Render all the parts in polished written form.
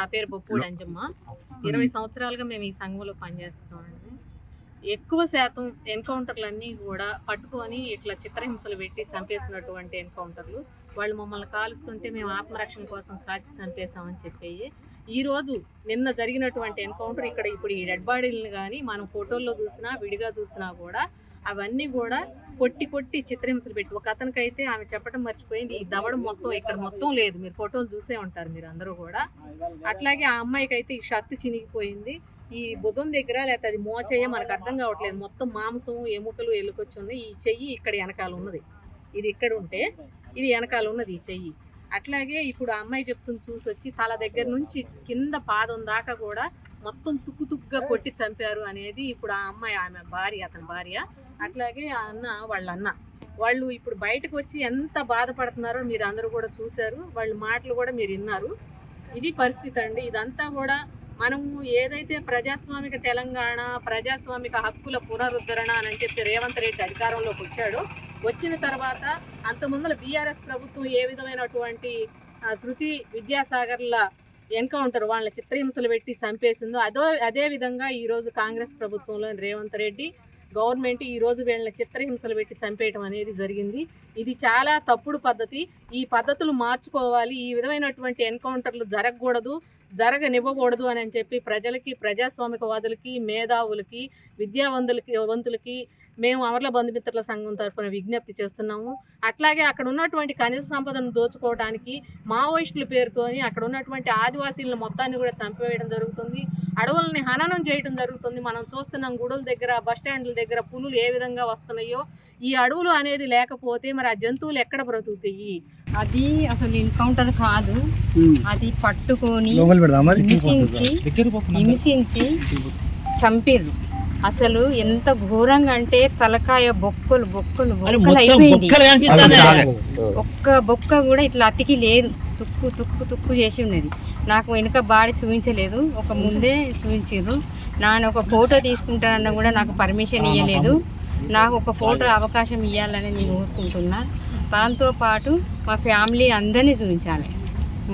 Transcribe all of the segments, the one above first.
నా పేరు బొప్పూడి అంజమ్మ. 20 సంవత్సరాలుగా మేము ఈ సంఘంలో పనిచేస్తున్నామండి. ఎక్కువ శాతం ఎన్కౌంటర్లన్నీ కూడా పట్టుకొని ఇట్లా చిత్రహింసలు పెట్టి చంపేసినటువంటి ఎన్కౌంటర్లు. వాళ్ళు మమ్మల్ని కాలుస్తుంటే మేము ఆత్మరక్షణ కోసం కాల్చి చంపేశామని చెప్పి ఈరోజు నిన్న జరిగినటువంటి ఎన్కౌంటర్ ఇక్కడ ఇప్పుడు ఈ డెడ్ బాడీలను కానీ మనం ఫోటోల్లో చూసినా విడిగా చూసినా కూడా అవన్నీ కూడా కొట్టి చిత్రహింసలు పెట్టి ఒక అతనికైతే ఆమె చెప్పడం మర్చిపోయింది, ఈ దవడ మొత్తం ఇక్కడ మొత్తం లేదు, మీరు ఫోటోలు చూసే ఉంటారు మీరు అందరూ కూడా. అట్లాగే ఆ అమ్మాయికి అయితే ఈ షర్టు చినిగిపోయింది, ఈ భుజం దగ్గర లేకపోతే అది మోచేయ మనకు అర్థం కావట్లేదు, మొత్తం మాంసం ఎముకలు ఎలుకొచ్చి ఉన్నాయి. ఈ చెయ్యి ఇక్కడ వెనకాల ఉన్నది, ఇది ఇక్కడ ఉంటే ఇది వెనకాల ఉన్నది ఈ చెయ్యి. అట్లాగే ఇప్పుడు ఆ అమ్మాయి చెప్తుంది చూసి వచ్చి తల దగ్గర నుంచి కింద పాదం దాకా కూడా మొత్తం తుక్కుగా కొట్టి చంపారు అనేది ఇప్పుడు ఆ అమ్మాయి ఆమె భార్య, అతని భార్య. అట్లాగే ఆ అన్న వాళ్ళ అన్న వాళ్ళు ఇప్పుడు బయటకు వచ్చి ఎంత బాధపడుతున్నారో మీరు అందరూ కూడా చూశారు, వాళ్ళ మాటలు కూడా మీరు విన్నారు. ఇది పరిస్థితి అండి. ఇదంతా కూడా మనము ఏదైతే ప్రజాస్వామిక తెలంగాణ, ప్రజాస్వామిక హక్కుల పునరుద్ధరణ అని చెప్పి రేవంత్ రెడ్డి అధికారంలోకి వచ్చాడు. వచ్చిన తర్వాత అంతకుముందుల బీఆర్ఎస్ ప్రభుత్వం ఏ విధమైనటువంటి శృతి విద్యాసాగర్ల ఎన్కౌంటర్ వాళ్ళ చిత్రహింసలు పెట్టి చంపేసిందో అదే విధంగా ఈరోజు కాంగ్రెస్ ప్రభుత్వంలో రేవంత్ రెడ్డి గవర్నమెంట్ ఈరోజు వీళ్ళని చిత్రహింసలు పెట్టి చంపేయటం అనేది జరిగింది. ఇది చాలా తప్పుడు పద్ధతి. ఈ పద్ధతులు మార్చుకోవాలి. ఈ విధమైనటువంటి ఎన్కౌంటర్లు జరగనివ్వకూడదు అని చెప్పి ప్రజలకి, ప్రజాస్వామికవాదులకి, మేధావులకి, విద్యావంతులకి మేము అమరుల బంధుమిత్రుల సంఘం తరఫున విజ్ఞప్తి చేస్తున్నాము. అట్లాగే అక్కడ ఉన్నటువంటి ఖనిజ సంపదను దోచుకోవడానికి మావోయిస్టుల పేరుతోని అక్కడ ఉన్నటువంటి ఆదివాసీలను మొత్తాన్ని కూడా చంపివేయడం జరుగుతుంది, అడవులని హననం చేయడం జరుగుతుంది. మనం చూస్తున్నాం గుడుల దగ్గర, బస్టాండ్ల దగ్గర పులులు ఏ విధంగా వస్తున్నాయో. ఈ అడవులు అనేది లేకపోతే మరి ఆ జంతువులు ఎక్కడ బ్రతుకుతాయి? అది అసలు ఎన్కౌంటర్ కాదు, అది పట్టుకొని హింసించి చంపిర్రు. అసలు ఎంత ఘోరంగా అంటే తలకాయ బొక్కలు అయిపోయింది. ఒక్క బొక్క కూడా ఇట్లా అతికి లేదు, తుక్కు చేసి ఉన్నది. నాకు వెనుక బాడీ చూపించలేదు, ఒక ముందే చూపించారు. నాన్న ఒక ఫోటో తీసుకుంటానన్నా కూడా నాకు పర్మిషన్ ఇవ్వలేదు. నాకు ఒక ఫోటో అవకాశం ఇవ్వాలని నేను కోరుకుంటున్నా. దాంతోపాటు మా ఫ్యామిలీ అందరినీ చూపించాలి.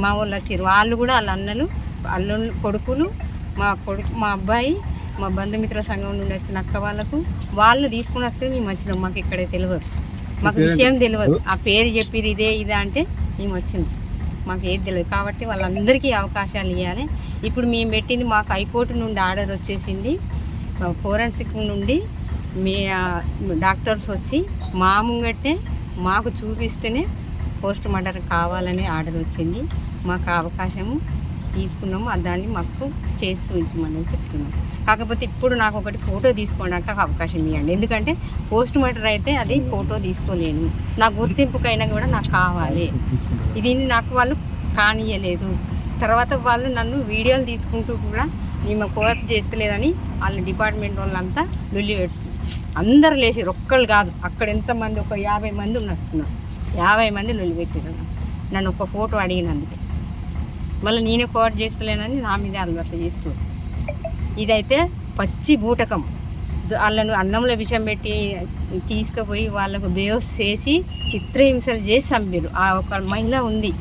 మా వాళ్ళు వచ్చారు, వాళ్ళు కూడా వాళ్ళ అన్నలు కొడుకులు, మా అబ్బాయి, మా బంధుమిత్రుల సంఘం నుండి వచ్చిన అక్క వాళ్ళు తీసుకుని వస్తే మేము వచ్చినాం. మాకు ఇక్కడే తెలియదు, మాకు విషయం తెలియదు. ఆ పేరు చెప్పిరు ఇదే అంటే మేము వచ్చినాం, మాకు ఏది తెలియదు. కాబట్టి వాళ్ళందరికీ అవకాశాలు ఇవ్వాలి. ఇప్పుడు మేము పెట్టింది మాకు హైకోర్టు నుండి ఆర్డర్ వచ్చేసింది. ఫోరెన్సిక్ నుండి డాక్టర్స్ వచ్చి మా ముంగట్టే మాకు చూపిస్తేనే పోస్ట్ మార్టం కావాలనే ఆర్డర్ వచ్చింది. మాకు అవకాశము తీసుకున్నాము, దాన్ని మాకు చేసి ఉంచమని చెప్తున్నాం. కాకపోతే ఇప్పుడు నాకు ఒకటి ఫోటో తీసుకోవడానికి అవకాశం ఇవ్వండి, ఎందుకంటే పోస్ట్ మార్టం అయితే అది ఫోటో తీసుకోలేను. నా గుర్తింపుకైనా కూడా నాకు కావాలి. ఇది నాకు వాళ్ళు కానియలేదు. తర్వాత వాళ్ళు నన్ను వీడియోలు తీసుకుంటూ కూడా మేము కోఆర్ట్ చేస్తలేదని వాళ్ళ డిపార్ట్మెంట్ వాళ్ళంతా లొల్లి పెడుతుంది. అందరు లేచారు, ఒక్కళ్ళు కాదు, అక్కడ ఎంతమంది ఒక 50 మంది ఉన్నట్టున్నారు. 50 మంది లొల్లి పెట్టారు. నన్ను ఒక ఫోటో అడిగినందుకే మళ్ళీ నేనే కోఆర్ట్ చేస్తలేనని నా మీద అలవాట్లు చేస్తూ. ఇదైతే పచ్చి బూటకం. వాళ్ళను అన్నంలో విషం పెట్టి తీసుకుపోయి వాళ్ళకు బేవస్ చేసి చిత్రహింసలు చేసి చంపారు. ఆ ఒక మహిళ ఉంది,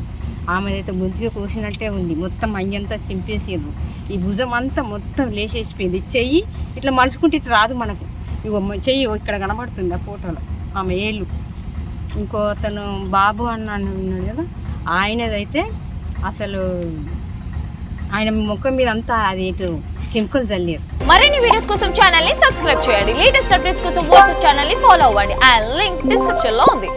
ఆమెదైతే గుంతుగా కోసినట్టే ఉంది, మొత్తం అయ్యంతా చింపేసారు. ఈ భుజం అంతా మొత్తం లేచేసిపోయింది. చెయ్యి ఇట్లా మలుచుకుంటే ఇట్లా రాదు మనకు. ఇగో చెయ్యి ఇక్కడ కనబడుతుంది ఆ ఫోటోలో, ఆమె ఏళ్ళు. ఇంకో అతను బాబు అన్నాను ఉన్నాడు కదా, ఆయనదైతే అసలు ఆయన ముఖం మీద అంతా అది కెమికల్ చల్లారు. మరిన్ని వీడియోస్ కోసం ఛానల్ ని సబ్స్క్రైబ్ చేయండి. లేటెస్ట్ అప్డేట్స్ కోసం వాట్సాప్ ఛానల్ ని ఫాలో అవ్వండి. ఆ లింక్ డిస్క్రిప్షన్ లో ఉంది.